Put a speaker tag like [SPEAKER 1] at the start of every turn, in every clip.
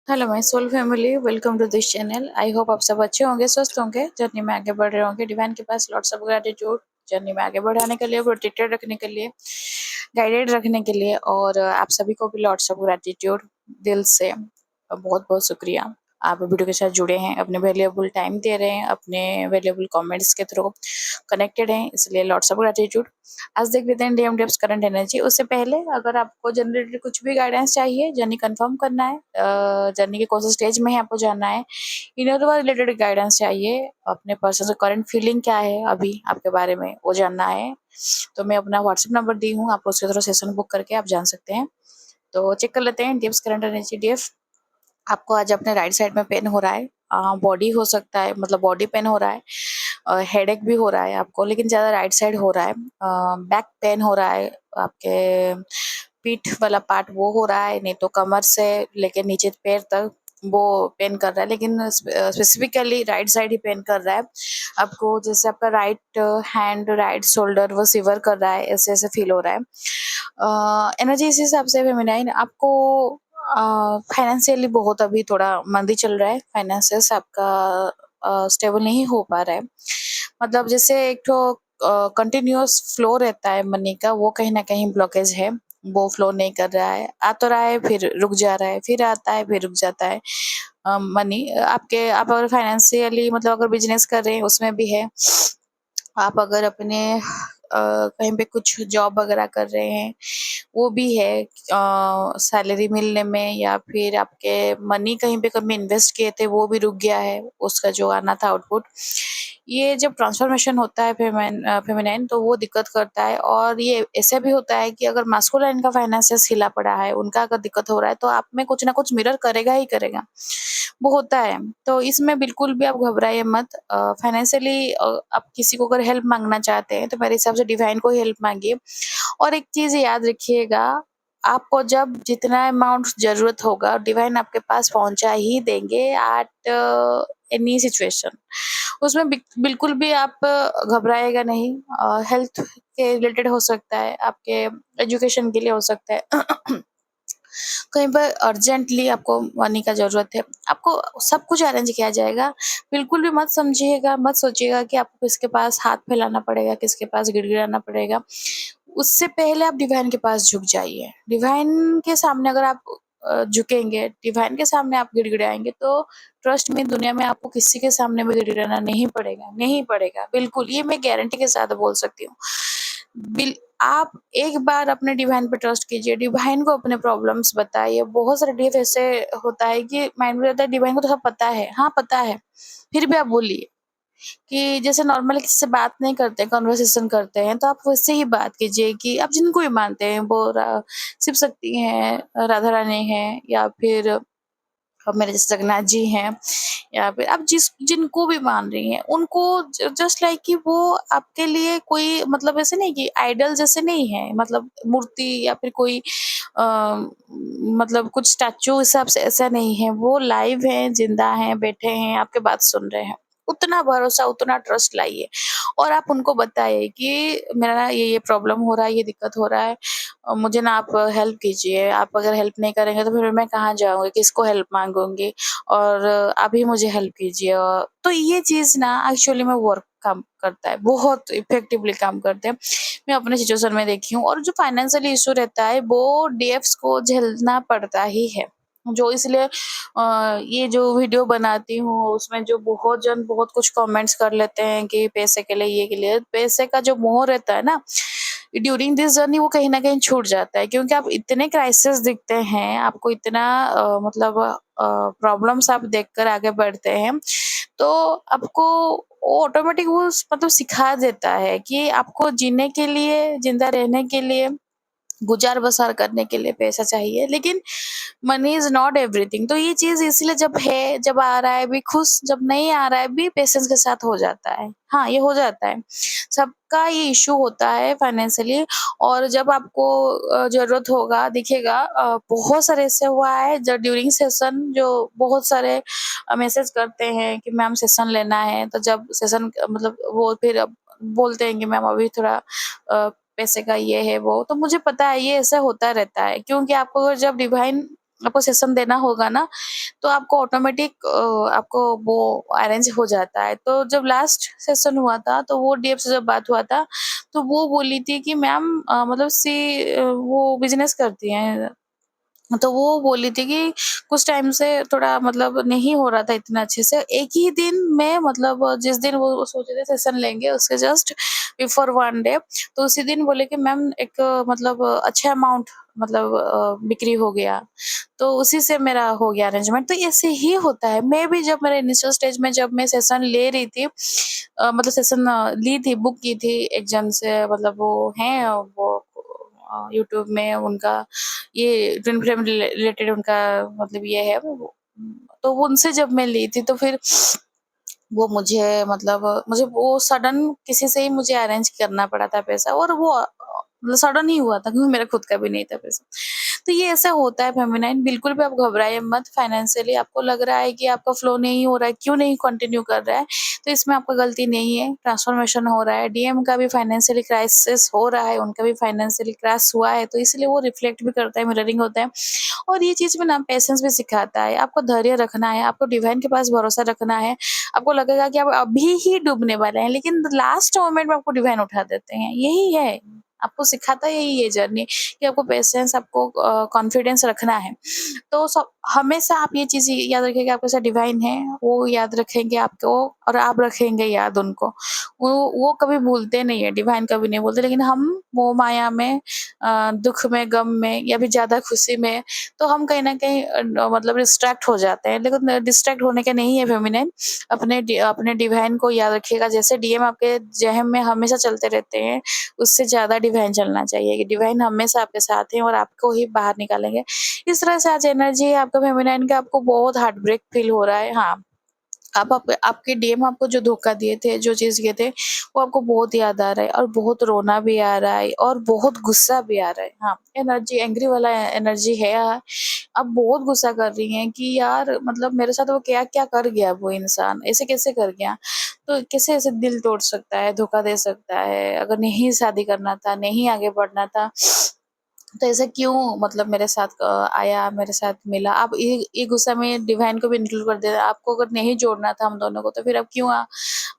[SPEAKER 1] Hello my soul family, welcome to this channel. I hope आप सब अच्छे होंगे, स्वस्थ होंगे, जर्नी में आगे बढ़ रहे होंगे। डिवाइन के पास लॉट्स ऑफ ग्रेटिट्यूड, जर्नी में आगे बढ़ाने के लिए, प्रोटेक्टेड रखने के लिए, गाइडेड रखने के लिए। और आप सभी को भी लॉट्स ऑफ ग्रेटिट्यूड, दिल से बहुत बहुत शुक्रिया। आप वीडियो के साथ जुड़े हैं, अपने वैल्यूएबल टाइम दे रहे हैं, अपने वैल्यूएबल कमेंट्स के थ्रू कनेक्टेड हैं, इसलिए लॉट्स ऑफ ग्रेटिट्यूड। आज देख लेते हैं डीएम डेप्स करंट एनर्जी। उससे पहले अगर आपको जनरली कुछ भी गाइडेंस चाहिए, जर्नी कंफर्म करना है, जर्नी के कौन से स्टेज में है आपको जानना है, इनर वर्ल्ड रिलेटेड गाइडेंस चाहिए, अपने पर्सन से करंट फीलिंग क्या है अभी आपके बारे में वो जानना है, तो मैं अपना व्हाट्सएप नंबर दी हूँ, आप उसके थ्रू सेशन बुक करके आप जान सकते हैं। तो चेक कर लेते हैं डीएप्स करंट एनर्जी। डीएफ, आपको आज अपने राइट साइड में पेन हो रहा है, बॉडी हो सकता है, मतलब बॉडी पेन हो रहा है, हेडेक भी हो रहा है आपको, लेकिन ज़्यादा राइट साइड हो रहा है। बैक पेन हो रहा है, आपके पीठ वाला पार्ट वो हो रहा है, नहीं तो कमर से लेकर नीचे पैर तक वो पेन कर रहा है, लेकिन स्पेसिफिकली राइट साइड ही पेन कर रहा है आपको। जैसे आपका राइट हैंड, राइट शोल्डर वो सिवर कर रहा है, ऐसे ऐसे फील हो रहा है। एनर्जी इस हिसाब से फेमिनाइन आपको फाइनेंशियली बहुत अभी थोड़ा मंदी चल रहा है, फाइनेंसेस आपका स्टेबल नहीं हो पा रहा है। मतलब जैसे एक तो कंटिन्यूअस फ्लो रहता है मनी का, वो कहीं ना कहीं ब्लॉकेज है, वो फ्लो नहीं कर रहा है। आ तो रहा है फिर रुक जा रहा है, फिर आता है फिर रुक जाता है। मनी आपके, आप अगर फाइनेंशियली मतलब अगर बिजनेस कर रहे हैं उसमें भी है, आप अगर अपने कहीं पे कुछ जॉब वगैरह कर रहे हैं वो भी है, सैलरी मिलने में, या फिर आपके मनी कहीं पे कभी इन्वेस्ट किए थे वो भी रुक गया है, उसका जो आना था आउटपुट। ये जब ट्रांसफॉर्मेशन होता है फेमिनाइन, तो वो दिक्कत करता है। और ये ऐसे भी होता है कि अगर मास्कुलाइन का फाइनेंसियस हिला पड़ा है, उनका अगर दिक्कत हो रहा है, तो आप में कुछ ना कुछ मिरर करेगा ही करेगा, वो होता है। तो इसमें बिल्कुल भी आप घबराइए मत। फाइनेंशियली आप किसी को अगर हेल्प मांगना चाहते हैं तो मेरे हिसाब से डिवाइन को हेल्प मांगिए। और एक चीज याद रखिएगा, आपको जब जितना अमाउंट जरूरत होगा डिवाइन आपके पास पहुंचा ही देंगे एट एनी सिचुएशन। उसमें बिल्कुल भी आप घबराएगा नहीं। हेल्थ के रिलेटेड हो सकता है, आपके एजुकेशन के लिए हो सकता है, कहीं पर अर्जेंटली आपको मनी का ज़रूरत है, आपको सब कुछ अरेंज किया जाएगा। बिल्कुल भी मत समझिएगा, मत सोचिएगा कि आपको किसके पास हाथ फैलाना पड़ेगा, किसके पास गिड़गिड़ाना पड़ेगा। उससे पहले आप डिवाइन के पास झुक जाइए। डिवाइन के सामने अगर आप झुकेंगे, डिवाइन के सामने आप गिड़गिड़ाएँगे, तो ट्रस्ट में दुनिया में आपको किसी के सामने भी गिड़गिड़ाना नहीं पड़ेगा, नहीं पड़ेगा, बिल्कुल। ये मैं गारंटी के साथ बोल सकती हूँ। बिल आप एक बार अपने डिवाइन पे ट्रस्ट कीजिए, डिवाइन को अपने प्रॉब्लम्स बताइए। बहुत सारे डीएफ ऐसे होता है कि माइंड में रहता है डिवाइन को तो सब पता है, हाँ पता है, फिर भी आप बोलिए। कि जैसे नॉर्मली किसी से बात नहीं करते, कन्वर्सेशन करते हैं, तो आप वैसे ही बात कीजिए कि आप जिनको भी मानते हैं, वो शिव शक्ति हैं, राधा रानी हैं, या फिर अब मेरे जैसे जगन्नाथ जी हैं, या फिर आप जिनको भी मान रही हैं, उनको जस्ट लाइक कि वो आपके लिए कोई मतलब ऐसे नहीं कि आइडल जैसे नहीं है, मतलब मूर्ति या फिर कोई मतलब कुछ स्टैचू हिसाब से ऐसा नहीं है। वो लाइव हैं, जिंदा हैं, बैठे हैं, आपके बात सुन रहे हैं। उतना भरोसा, उतना ट्रस्ट लाइए और आप उनको बताइए कि मेरा ये प्रॉब्लम हो रहा है, ये दिक्कत हो रहा है, मुझे ना आप हेल्प कीजिए। आप अगर हेल्प नहीं करेंगे तो फिर मैं कहाँ जाऊँगी, किसको हेल्प माँगूँगी, और आप ही मुझे हेल्प कीजिए। तो ये चीज़ ना एक्चुअली में वर्क काम करता है, बहुत इफ़ेक्टिवली काम करते हैं। मैं अपने सिचुएशन में देखी हूँ, और जो फाइनेंशियल इश्यू रहता है वो डीएफ्स को झेलना पड़ता ही है। जो इसलिए ये जो वीडियो बनाती हूँ उसमें जो बहुत जन बहुत कुछ कमेंट्स कर लेते हैं कि पैसे के लिए, ये के लिए, पैसे का जो मोह रहता है ना ड्यूरिंग दिस जर्नी, वो कहीं न कहीं छूट जाता है, क्योंकि आप इतने क्राइसिस दिखते हैं, आपको इतना मतलब प्रॉब्लम्स आप देखकर आगे बढ़ते हैं, तो आपको वो ऑटोमेटिक वो मतलब सिखा देता है कि आपको जीने के लिए, ज़िंदा रहने के लिए, गुज़ार-बसर करने के लिए पैसा चाहिए, लेकिन मनी इज़ नॉट एवरीथिंग। तो ये चीज़ इसलिए जब है, जब आ रहा है भी खुश, जब नहीं आ रहा है भी पेशेंस के साथ हो जाता है। हाँ, ये हो जाता है। सबका ये इश्यू होता है फाइनेंशियली। और जब आपको ज़रूरत होगा दिखेगा, बहुत सारे ऐसे हुआ है जो ड्यूरिंग सेशन जो बहुत सारे मैसेज करते हैं कि मैम सेशन लेना है, तो जब सेशन मतलब वो फिर बोलते हैं कि मैम अभी थोड़ा पैसे का ये है वो, तो मुझे पता है ये ऐसा होता रहता है, क्योंकि आपको अगर जब डिवाइन आपको सेशन देना होगा ना, तो आपको ऑटोमेटिक आपको वो अरेंज हो जाता है। तो जब लास्ट सेशन हुआ था, तो वो डीएफ से जब बात हुआ था, तो वो बोली थी कि मैम मतलब वो बिज़नेस करती हैं। तो वो बोली थी कि कुछ टाइम से थोड़ा मतलब नहीं हो रहा था इतना अच्छे से। एक ही दिन में मतलब जिस दिन वो सोचे थे सेशन लेंगे, उसके जस्ट बिफोर 1 डे, तो उसी दिन बोले कि मैम एक मतलब अच्छा अमाउंट मतलब बिक्री हो गया। तो उसी से मेरा हो गया अरेंजमेंट। तो ऐसे ही होता है। मैं भी जब मेरे इनिशियल स्टेज में जब मैं सेशन ले रही थी, मतलब सेशन ली थी, बुक की थी एक जन से, मतलब वो हैं वो यूट्यूब में उनका ये ट्विन फ्लेम रिलेटेड उनका मतलब ये है वो। तो वो उनसे जब मैं ली थी, तो फिर वो मुझे वो सडन किसी से ही मुझे अरेंज करना पड़ा था पैसा, और वो मतलब सडन ही हुआ था, क्योंकि मेरा खुद का भी नहीं था पैसा। तो ये ऐसा होता है फेमिनाइन, बिल्कुल भी आप घबराइए मत। फाइनेंशियली आपको लग रहा है कि आपका फ्लो नहीं हो रहा है, क्यों नहीं कंटिन्यू कर रहा है, तो इसमें आपका गलती नहीं है। ट्रांसफॉर्मेशन हो रहा है, डीएम का भी फाइनेंशियली क्राइसिस हो रहा है, उनका भी फाइनेंशियली क्रैश हुआ है, तो इसलिए वो रिफ्लेक्ट भी करता है, मिररिंग होता है। और ये चीज़ में ना पेशेंस भी सिखाता है। आपको धैर्य रखना है, आपको डिवाइन के पास भरोसा रखना है। आपको लगेगा कि आप अभी ही डूबने वाले हैं, लेकिन लास्ट मोमेंट में आपको डिवाइन उठा देते हैं। यही है, आपको सिखाता यही है जर्नी, कि आपको पेशेंस, आपको कॉन्फिडेंस रखना है। तो सब हमेशा आप ये चीज़ याद रखिएगा, आपके साथ डिवाइन है, वो याद रखेंगे आपको, और आप रखेंगे याद उनको। वो कभी भूलते नहीं है, डिवाइन कभी नहीं भूलते। लेकिन हम मोह माया में, दुख में, गम में, या फिर ज़्यादा खुशी में, तो हम कहीं न कहीं मतलब डिस्ट्रैक्ट हो जाते हैं। लेकिन डिस्ट्रैक्ट होने का नहीं है फेमिनिन। अपने डिवाइन को याद रखिएगा। जैसे डीएम आपके ज़हन में हमेशा चलते रहते हैं, उससे ज़्यादा डिवाइन चलना चाहिए, कि डिवाइन हमेशा आपके साथ हैं और आपको ही बाहर निकालेंगे। इस तरह से आज एनर्जी है आपका फेमिनाइन का, आपको बहुत हार्ट ब्रेक फील हो रहा है। हाँ, आपके डीएम आपको जो धोखा दिए थे, जो चीज़ किए थे, वो आपको बहुत याद आ रहा है, और बहुत रोना भी आ रहा है, और बहुत गुस्सा भी आ रहा है। हाँ, एनर्जी एंग्री वाला एनर्जी है। आप बहुत गुस्सा कर रही हैं कि यार मतलब मेरे साथ वो क्या-क्या कर गया वो इंसान, ऐसे कैसे कर गया? तो कैसे ऐसे दिल तोड़ सकता है, धोखा दे सकता है? अगर नहीं शादी करना था, नहीं आगे बढ़ना था, तो ऐसा क्यों मतलब मेरे साथ आया, मेरे साथ मिला? आप ये गुस्सा में डिवाइन को भी इंक्लूड कर दे रहे हैं। आपको अगर नहीं जोड़ना था हम दोनों को, तो फिर आप क्यों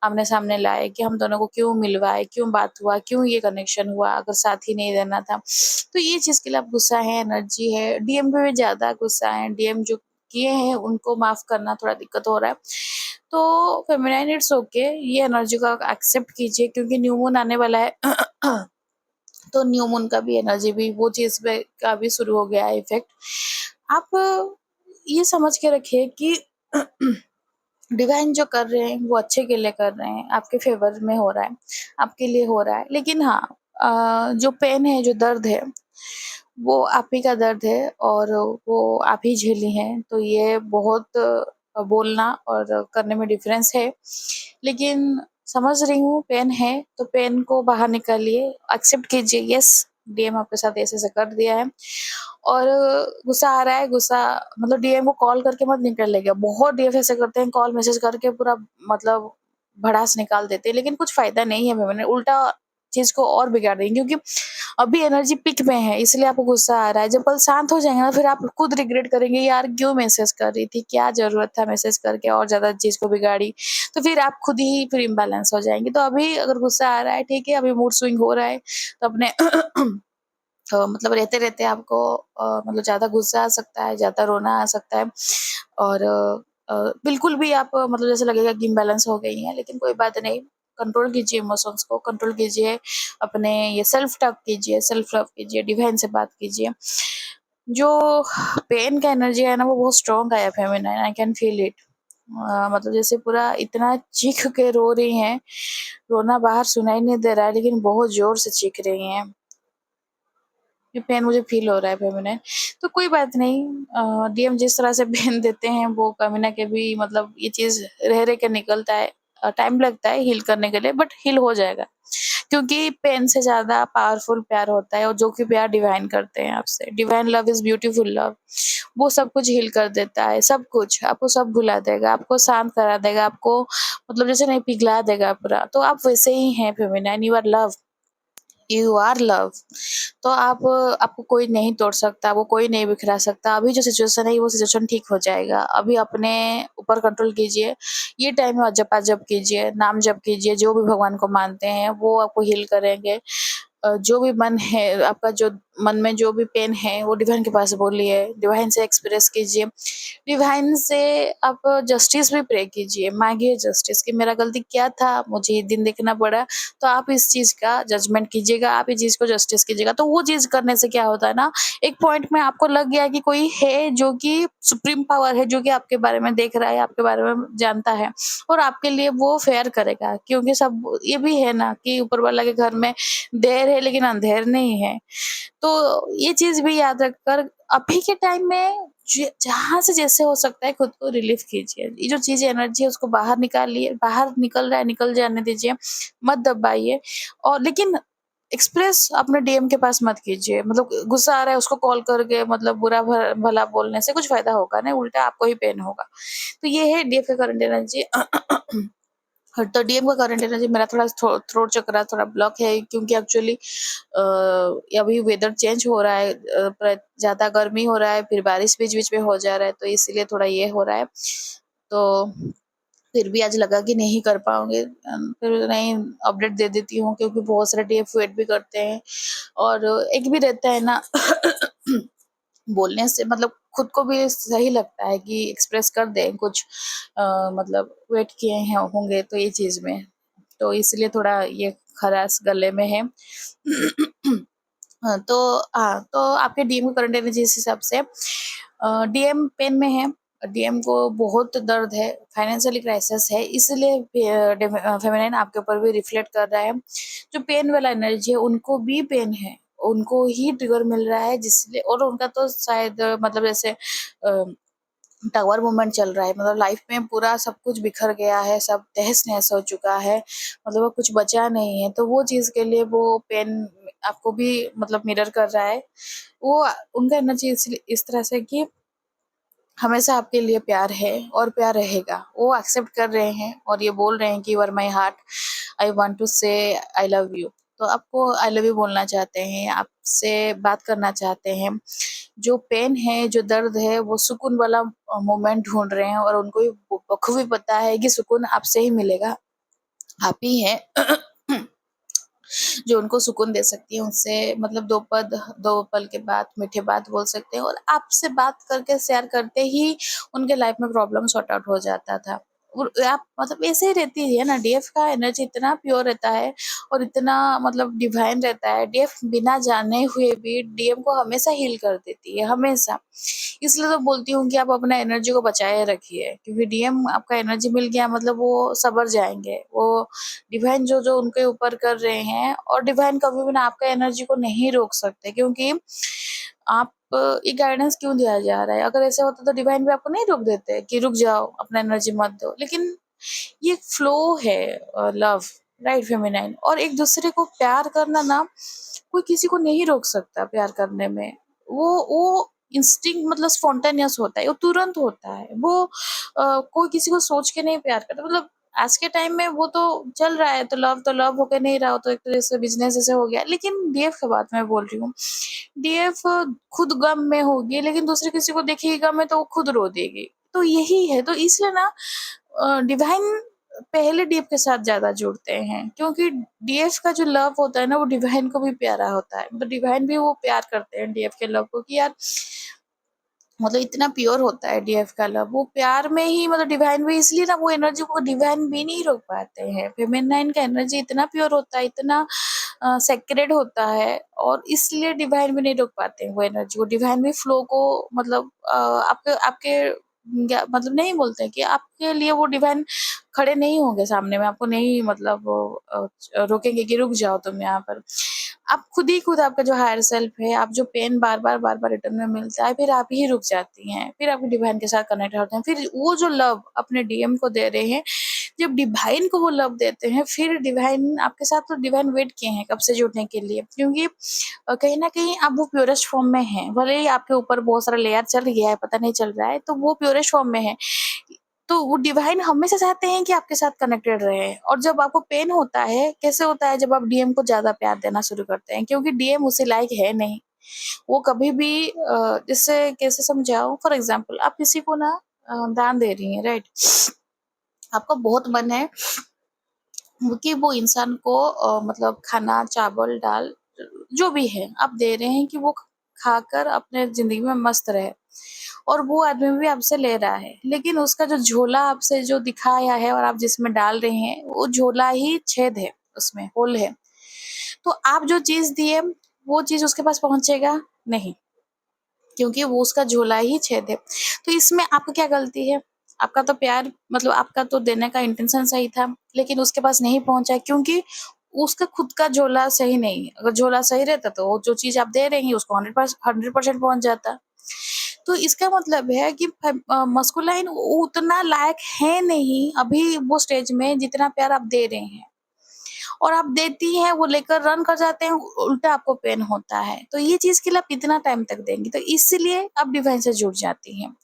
[SPEAKER 1] आमने-सामने लाए, कि हम दोनों को क्यों मिलवाए, क्यों बात हुआ, क्यों ये कनेक्शन हुआ, अगर साथ ही नहीं देना था? तो ये चीज़ के लिए आप गुस्सा है, एनर्जी है। डीएम पे भी ज़्यादा गुस्सा है। डीएम जो किए हैं उनको माफ़ करना थोड़ा दिक्कत हो रहा है। तो फेमिनाइन इट्स ओके, ये एनर्जी को आप एक्सेप्ट कीजिए, क्योंकि न्यू मून आने वाला है। तो न्यू मून का भी एनर्जी भी वो चीज़ पे का भी शुरू हो गया है इफ़ेक्ट। आप ये समझ के रखिए कि डिवाइन जो कर रहे हैं वो अच्छे के लिए कर रहे हैं, आपके फ़ेवर में हो रहा है, आपके लिए हो रहा है। लेकिन हाँ, जो पेन है, जो दर्द है, वो आप ही का दर्द है, और वो आप ही झेली हैं। तो ये बहुत बोलना और करने में डिफ़रेंस है। लेकिन समझ रही हूँ, पेन है, तो पेन को बाहर निकालिए, एक्सेप्ट कीजिए, येस डीएम आपके साथ ऐसे-ऐसे कर दिया है, और गुस्सा आ रहा है, गुस्सा मतलब डीएम को कॉल करके मत निकालिएगा। बहुत डीएफ ऐसे करते हैं, कॉल मैसेज करके पूरा मतलब भड़ास निकाल देते हैं, लेकिन कुछ फ़ायदा नहीं है मैंने उल्टा चीज़ को और बिगाड़ देंगे, क्योंकि अभी एनर्जी पीक में है, इसलिए आपको गुस्सा आ रहा है। जब पल शांत हो जाएगा ना, फिर आप खुद रिग्रेट करेंगे, यार क्यों मैसेज कर रही थी, क्या ज़रूरत था मैसेज करके और ज़्यादा चीज़ को बिगाड़ी। तो फिर आप खुद ही फिर इम्बैलेंस हो जाएँगे। तो अभी अगर गुस्सा आ रहा है, ठीक है, अभी मूड स्विंग हो रहा है, तो अपने मतलब रहते-रहते आपको मतलब ज़्यादा गुस्सा आ सकता है, ज़्यादा रोना आ सकता है, और बिल्कुल भी आप मतलब जैसे लगेगा कि इम्बैलेंस हो गई हैं, लेकिन कोई बात नहीं। कंट्रोल कीजिए इमोशंस को, कंट्रोल कीजिए, अपने ये सेल्फ टॉक कीजिए, सेल्फ लव कीजिए, डिवाइन से बात कीजिए। जो पेन का एनर्जी है ना, वो बहुत स्ट्रॉन्ग आया feminine, I can feel it. मतलब जैसे पूरा इतना चीख के रो रही हैं, रोना बाहर सुनाई नहीं दे रहा है, लेकिन बहुत ज़ोर से चीख रही हैं। ये पेन मुझे फ़ील हो रहा है फेमिनिन। तो कोई बात नहीं, डीएम जिस तरह से पेन देते हैं, वो कभी न कभी मतलब ये चीज़ रह-रह के निकलता है। टाइम लगता है हील करने के लिए, बट हील हो जाएगा। क्योंकि पेन से ज़्यादा पावरफुल प्यार होता है, और जो कि प्यार डिवाइन करते हैं आपसे। Divine love is beautiful love. वो सब कुछ हील कर देता है, सब कुछ। आपको सब भुला देगा, आपको शांत करा देगा, आपको मतलब जैसे नहीं पिघला देगा पूरा। तो आप वैसे ही हैं feminine, you are love. You are love. तो आपको कोई नहीं तोड़ सकता, वो कोई नहीं बिखरा सकता। अभी जो सिचुएशन है वो सिचुएशन ठीक हो जाएगा। अभी अपने ऊपर कंट्रोल कीजिए। ये टाइम में जपा जप कीजिए, नाम जप कीजिए। जो भी भगवान को मानते हैं वो आपको हील करेंगे। जो भी मन है आपका, जो मन में जो भी पेन है वो डिवाइन के पास बोलिए, डिवाइन से एक्सप्रेस कीजिए। डिवाइन से आप जस्टिस भी प्रे कीजिए, मांगिए जस्टिस कि मेरा गलती क्या था, मुझे ये दिन देखना पड़ा। तो आप इस चीज का जजमेंट कीजिएगा, आप इस चीज को जस्टिस कीजिएगा। तो वो चीज करने से क्या होता है ना, एक पॉइंट में आपको लग गया कि कोई है जो कि सुप्रीम पावर है, जो कि आपके बारे में देख रहा है, आपके बारे में जानता है, और आपके लिए वो फेयर करेगा। क्योंकि सब ये भी है ना कि ऊपर वाला के घर में देर है लेकिन अंधेर नहीं है। तो ये चीज भी याद रखकर अभी के टाइम में जहां से जैसे हो सकता है खुद को रिलीफ कीजिए। ये जो चीज एनर्जी है उसको बाहर निकालिए, बाहर निकल रहा है निकल जाने दीजिए, मत दबाइए। और लेकिन एक्सप्रेस अपने डीएम के पास मत कीजिए। मतलब गुस्सा आ रहा है उसको कॉल करके मतलब बुरा भला बोलने से कुछ फायदा होगा नहीं, उल्टा आपको ही पेन होगा। तो ये है डीएफ का करंट एनर्जी। तो डीएम का करंट एनर्जी मेरा थोड़ा थ्रोट चक्रा थोड़ा ब्लॉक है, क्योंकि एक्चुअली अभी वेदर चेंज हो रहा है, ज्यादा गर्मी हो रहा है, फिर बारिश बीच बीच में हो जा रहा है, तो इसीलिए थोड़ा ये हो रहा है। तो फिर भी आज लगा कि नहीं कर पाओगे, फिर नहीं अपडेट दे देती हूँ, क्योंकि बहुत सारे डीएफ वेट भी करते हैं। और एक भी रहता है ना बोलने से मतलब खुद को भी सही लगता है कि एक्सप्रेस कर दें कुछ, मतलब वेट किए हैं होंगे तो ये चीज में। तो इसलिए थोड़ा ये खराश गले में है। तो आपके डीएम को करंट एनर्जी इस हिसाब से डीएम पेन में है। डीएम को बहुत दर्द है, फाइनेंशियली क्राइसिस है, इसलिए फेमिनिन आपके ऊपर भी रिफ्लेक्ट कर रहा है। जो पेन वाला एनर्जी है उनको भी पेन है, उनको ही ट्रिगर मिल रहा है, जिसलिए। और उनका तो शायद मतलब जैसे टावर मूवमेंट चल रहा है, मतलब लाइफ में पूरा सब कुछ बिखर गया है, सब तहस नहस हो चुका है, मतलब वो कुछ बचा नहीं है। तो वो चीज के लिए वो पेन आपको भी मतलब मिरर कर रहा है। वो उनका एनर्जी इस तरह से कि हमेशा आपके लिए प्यार है और प्यार रहेगा। वो एक्सेप्ट कर रहे हैं और ये बोल रहे हैं कि you are my heart, I want to say I love you. तो आपको आई लव यू बोलना चाहते हैं, आपसे बात करना चाहते हैं। जो पेन है, जो दर्द है, वो सुकून वाला मोमेंट ढूंढ रहे हैं, और उनको भी बखूबी पता है कि सुकून आपसे ही मिलेगा। आप ही हैं जो उनको सुकून दे सकती है। उनसे मतलब दो पल के बाद मीठे बात बोल सकते हैं, और आपसे बात करके शेयर करते ही उनके लाइफ में प्रॉब्लम सॉर्ट आउट हो जाता था। और आप मतलब ऐसे ही रहती है ना, डीएफ का एनर्जी इतना प्योर रहता है और इतना मतलब डिवाइन रहता है। डीएफ बिना जाने हुए भी डीएम को हमेशा हील कर देती है, हमेशा। इसलिए तो बोलती हूँ कि आप अपना एनर्जी को बचाए रखिए, क्योंकि डीएम आपका एनर्जी मिल गया मतलब वो सबर जाएंगे। वो डिवाइन जो जो उनके ऊपर कर रहे हैं, और डिवाइन कभी भी ना आपका एनर्जी को नहीं रोक सकते, क्योंकि आप ये गाइडेंस क्यों दिया जा रहा है। अगर ऐसा होता तो डिवाइन भी आपको नहीं रोक देते कि रुक जाओ अपना एनर्जी मत दो। लेकिन ये फ्लो है लव, राइट फेमिनाइन। और एक दूसरे को प्यार करना ना, कोई किसी को नहीं रोक सकता प्यार करने में। वो इंस्टिंक्ट मतलब स्पॉन्टेनियस होता है, वो तुरंत होता है। वो कोई किसी को सोच के नहीं प्यार करता। मतलब आज के टाइम में वो तो चल रहा है, तो लव होके नहीं रहा हो तो एक तरह से बिजनेस जैसे हो गया। लेकिन डीएफ की बात मैं बोल रही हूँ, डीएफ खुद गम में होगी लेकिन दूसरे किसी को देखेगी गम में तो वो खुद रो देगी। तो यही है। तो इसलिए ना डिवाइन पहले डीएफ के साथ ज्यादा जुड़ते हैं, क्योंकि डीएफ का जो लव होता है ना वो डिवाइन को भी प्यारा होता है। मतलब डिवाइन भी वो प्यार करते हैं डीएफ के लव को, कि यार मतलब इतना प्योर होता है डीएफ का लव। वो प्यार में ही मतलब डिवाइन भी, इसलिए ना वो एनर्जी को डिवाइन भी नहीं रोक पाते हैं। फेमिनाइन का एनर्जी इतना प्योर होता है, इतना सेक्रेड होता है, और इसलिए डिवाइन भी नहीं रोक पाते हैं वो एनर्जी को। डिवाइन भी फ्लो को मतलब आपके आपके मतलब नहीं बोलते कि आपके लिए वो डिवाइन खड़े नहीं होंगे सामने में, आपको नहीं मतलब वो रोकेंगे कि रुक जाओ तुम यहाँ पर। आप खुद ही खुद आपका जो हायर सेल्फ है, आप जो पेन बार बार रिटर्न में मिलता है, फिर आप ही रुक जाती हैं, फिर आपके डिवाइन के साथ कनेक्ट होते हैं। फिर वो जो लव अपने डीएम को दे रहे हैं, जब डिवाइन को वो लव देते हैं, फिर डिवाइन आपके साथ तो डिवाइन वेट किए हैं कब से जुड़ने के लिए, क्योंकि कहीं ना कहीं आप वो प्योरेस्ट फॉर्म में हैं। भले ही आपके ऊपर बहुत सारा लेयर चल गया है, पता नहीं चल रहा है, तो वो प्योरेस्ट फॉर्म में है। तो वो डिवाइन हमेशा चाहते हैं कि आपके साथ कनेक्टेड रहे। और जब आपको पेन होता है, कैसे होता है, जब आप डीएम को ज्यादा प्यार देना शुरू करते हैं, क्योंकि डीएम उसे लायक है नहीं। वो कभी भी जैसे कैसे समझाओ, फॉर एग्जाम्पल आप किसी को ना दान दे रही हैं, राइट। आपका बहुत मन है कि वो इंसान को मतलब खाना, चावल, दाल, जो भी है आप दे रहे हैं कि वो खाकर अपने जिंदगी में मस्त रहे, और वो आदमी भी आपसे ले रहा है, लेकिन उसका जो झोला आपसे जो दिखाया है और आप जिसमें डाल रहे हैं, वो झोला ही छेद है, उसमें होल है। तो आप जो चीज दिए वो चीज उसके पास पहुंचेगा नहीं, क्योंकि वो उसका झोला ही छेद है। तो इसमें आपका क्या गलती है? आपका तो प्यार, मतलब आपका तो देने का इंटेंशन सही था, लेकिन उसके पास नहीं पहुंचा, क्योंकि उसका खुद का झोला सही नहीं है। अगर झोला सही रहता तो वो जो चीज आप दे रहे हैं उसको 100% पहुंच जाता। तो इसका मतलब है कि मस्कुलाइन उतना लायक है नहीं अभी वो स्टेज में, जितना प्यार आप दे रहे हैं। और आप देती हैं, वो लेकर रन कर जाते हैं, उल्टा आपको पेन होता है। तो ये चीज के लिए आप कितना टाइम तक देंगी? तो इसलिए आप डिवाइन से जुड़ जाती हैं।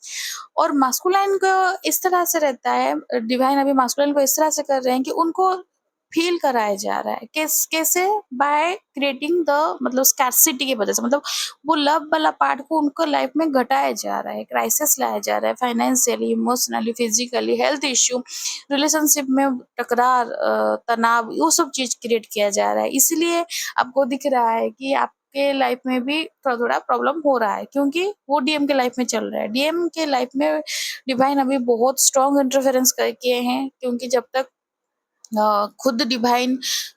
[SPEAKER 1] और मास्कुलाइन को इस तरह से रहता है, डिवाइन अभी मास्कुलाइन को इस तरह से कर रहे हैं कि उनको फील कराया जा रहा है। कैसे? बाय क्रिएटिंग द, मतलब स्कैर्सिटी की वजह से, मतलब वो लव वाला पार्ट को उनको लाइफ में घटाया जा रहा है, क्राइसिस लाया जा रहा है, financially, emotionally, physically, health issue, relationship में टकरार, तनाव, वो सब चीज क्रिएट किया जा रहा है। इसलिए आपको दिख रहा है कि आपके लाइफ में भी थोड़ा थोड़ा प्रॉब्लम हो रहा है, क्योंकि वो डीएम के लाइफ में चल रहा है। डीएम के लाइफ में डिवाइन अभी बहुत स्ट्रॉन्ग इंटरफेरेंस किए हैं, क्योंकि जब तक खुद डिवाइन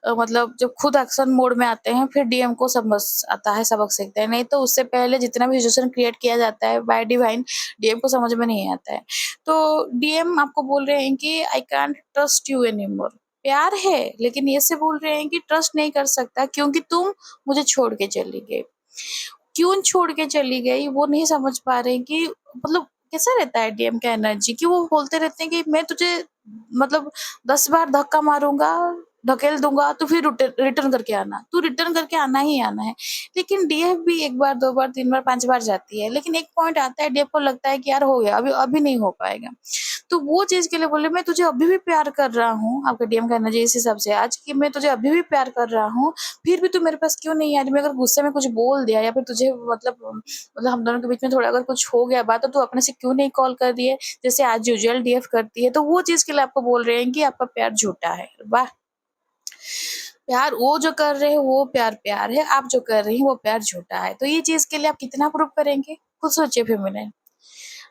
[SPEAKER 1] मतलब जब खुद एक्शन मोड में आते हैं, फिर डीएम को समझ आता है, सबक सीखते हैं। नहीं तो उससे पहले जितना भी सिचुएशन क्रिएट किया जाता है बाय डिवाइन, डीएम को समझ में नहीं आता है। तो डीएम आपको बोल रहे हैं कि I can't trust you any more. प्यार है, लेकिन ये से बोल रहे हैं कि ट्रस्ट नहीं कर सकता, क्योंकि तुम मुझे छोड़ के चली गई। क्यों छोड़ के चली गई वो नहीं समझ पा रहे कि, मतलब कैसा रहता है डीएम का एनर्जी, कि वो बोलते रहते हैं कि मैं तुझे, मतलब 10 बार धक्का मारूंगा, धकेल दूंगा, तो फिर रिटर्न करके आना, तू रिटर्न करके आना ही आना है। लेकिन डीएफ भी 1 बार, 2 बार, 3 बार, 5 बार जाती है, लेकिन एक पॉइंट आता है डीएफ को लगता है कि यार हो गया, अभी अभी नहीं हो पाएगा। तो वो चीज के लिए बोले, मैं तुझे अभी भी प्यार कर रहा हूँ, आपका डीएम का एनर्जी इस हिसाब से आज कि मैं तुझे अभी भी प्यार कर रहा हूँ, फिर भी तू मेरे पास क्यों नहीं आई? मैं अगर गुस्से में कुछ बोल दिया, या फिर तुझे मतलब हम दोनों के बीच में थोड़ा अगर कुछ हो गया बात, तो तू अपने से क्यों नहीं कॉल कर रही है, जैसे आज यूजुअल डीएफ करती है? तो वो चीज के लिए आपको बोल रहे हैं कि आपका प्यार झूठा है। वाह! प्यार वो जो कर रहे हैं वो प्यार प्यार है, आप जो कर रही हैं वो प्यार झूठा है। तो ये चीज के लिए आप कितना प्रूव करेंगे? खुद सोचिए फेमिनिन।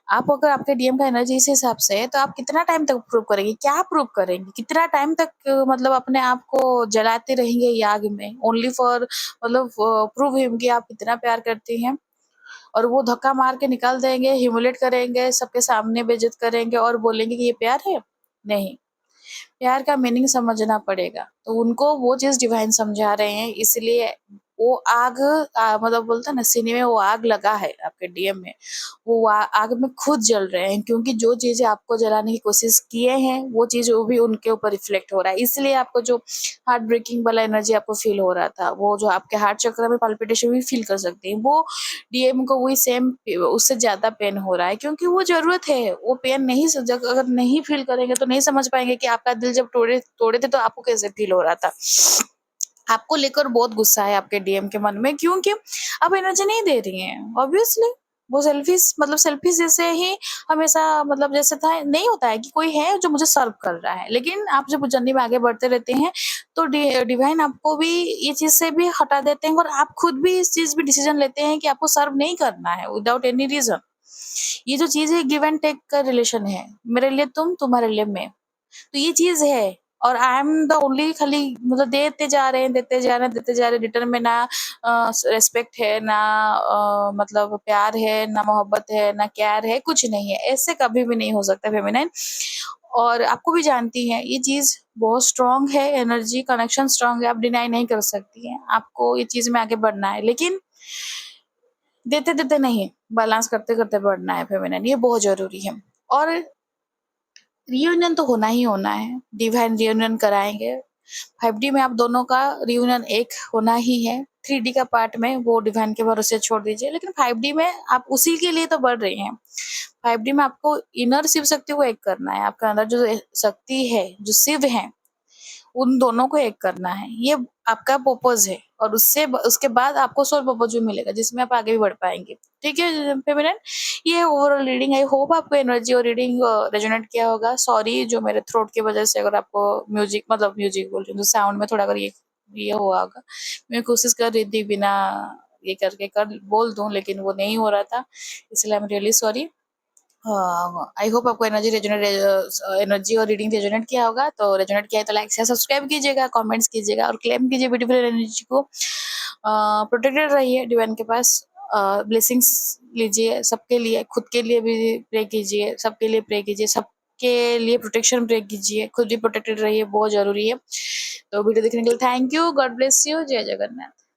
[SPEAKER 1] आप अगर आपके डीएम का एनर्जी इस हिसाब से है, तो आप कितना टाइम तक प्रूव करेंगे? क्या प्रूव करेंगे? कितना टाइम तक मतलब अपने आप को जलाते रहेंगे ये आग में, ओनली फॉर मतलब प्रूव हिम कि आप कितना प्यार करती हैं? और वो धक्का मार के निकाल देंगे, ह्यूमिलेट करेंगे, सबके सामने बेइज्जत करेंगे और बोलेंगे कि ये प्यार है? नहीं। प्यार का मीनिंग समझना पड़ेगा। तो उनको वो चीज डिवाइन समझा रहे हैं, इसलिए वो आग मतलब बोलता है ना, सीने में वो आग लगा है आपके डीएम में, वो आग में खुद जल रहे हैं, क्योंकि जो चीजें आपको जलाने की कोशिश किए हैं वो चीज वो भी उनके ऊपर रिफ्लेक्ट हो रहा है। इसलिए आपको जो हार्ट ब्रेकिंग वाला एनर्जी आपको फील हो रहा था, वो जो आपके हार्ट चक्र में पल्पिटेशन भी फील कर सकती है, वो डीएम को वही सेम, उससे ज्यादा पेन हो रहा है, क्योंकि वो जरूरत है। वो पेन नहीं अगर नहीं फील करेंगे तो नहीं समझ पाएंगे कि आपका दिल जब तोड़े तोड़े थे तो आपको कैसे फील हो रहा था। आपको लेकर बहुत गुस्सा है आपके डीएम के मन में, क्योंकि आप एनर्जी नहीं दे रही हैं, ऑब्वियसली। वो सेल्फिश, मतलब सेल्फिश जैसे ही हमेशा, मतलब जैसे था नहीं होता है कि कोई है जो मुझे सर्व कर रहा है, लेकिन आप जब जर्नी में आगे बढ़ते रहते हैं तो डिवाइन आपको भी ये चीज से भी हटा देते हैं, और आप खुद भी इस चीज भी डिसीजन लेते हैं कि आपको सर्व नहीं करना है विदाउट एनी रीजन। ये जो चीज है गिव एंड टेक का रिलेशन है, मेरे लिए तुम, तुम्हारे लिए मैं। तो ये चीज है। और आई एम द ओनली, खाली मतलब देते जा रहे हैं, देते जा रहे हैं, देते जा रहे हैं, रिटर्न में ना रेस्पेक्ट है, ना मतलब प्यार है, ना मोहब्बत है, ना केयर है, कुछ नहीं है। ऐसे कभी भी नहीं हो सकता फेमिनाइन। और आपको भी जानती हैं ये चीज बहुत स्ट्रांग है, एनर्जी कनेक्शन स्ट्रांग है, आप डिनाई नहीं कर सकती हैं। आपको ये चीज में आगे बढ़ना है, लेकिन देते देते नहीं, बैलेंस करते करते बढ़ना है फेमिनाइन, ये बहुत जरूरी है। और रियूनियन तो होना ही होना है, डिवाइन रियूनियन कराएंगे। 5D में आप दोनों का रियूनियन एक होना ही है। 3D का पार्ट में वो डिवाइन के भरोसे छोड़ दीजिए, लेकिन 5D में आप उसी के लिए तो बढ़ रही हैं। 5D में आपको इनर शिव शक्ति को एक करना है, आपके अंदर जो शक्ति है, जो शिव है, उन दोनों को एक करना है। ये आपका पर्पस है, और उसके बाद आपको सोल पर्पस भी मिलेगा, जिसमें आप आगे भी बढ़ पाएंगे। ठीक है फेमिनिन, ये ओवरऑल रीडिंग। आई होप आपको एनर्जी और रीडिंग रेजोनेट किया होगा। सॉरी जो मेरे थ्रोट की वजह से अगर आपको म्यूजिक बोल रही हूँ, साउंड में थोड़ा अगर ये हुआ होगा। मैं कोशिश कर रही थी बिना ये करके बोल दूं, लेकिन वो नहीं हो रहा था, इसलिए I am really sorry. I hope आपको एनर्जी और रीडिंग रेजोनेट किया होगा। तो रेजोनेट किया है तो लाइक शेयर सब्सक्राइब कीजिएगा, कमेंट्स कीजिएगा और क्लेम कीजिए ब्यूटीफुल एनर्जी को। प्रोटेक्टेड रहिए डिवाइन के पास, ब्लेसिंग्स लीजिए सबके लिए, खुद के लिए भी प्रे कीजिए, सबके लिए प्रे कीजिए, सबके लिए प्रोटेक्शन प्रे कीजिए, खुद भी प्रोटेक्टेड रहिए, बहुत जरूरी है। तो वीडियो देखने के लिए thank you, God bless you, जय जगन्नाथ।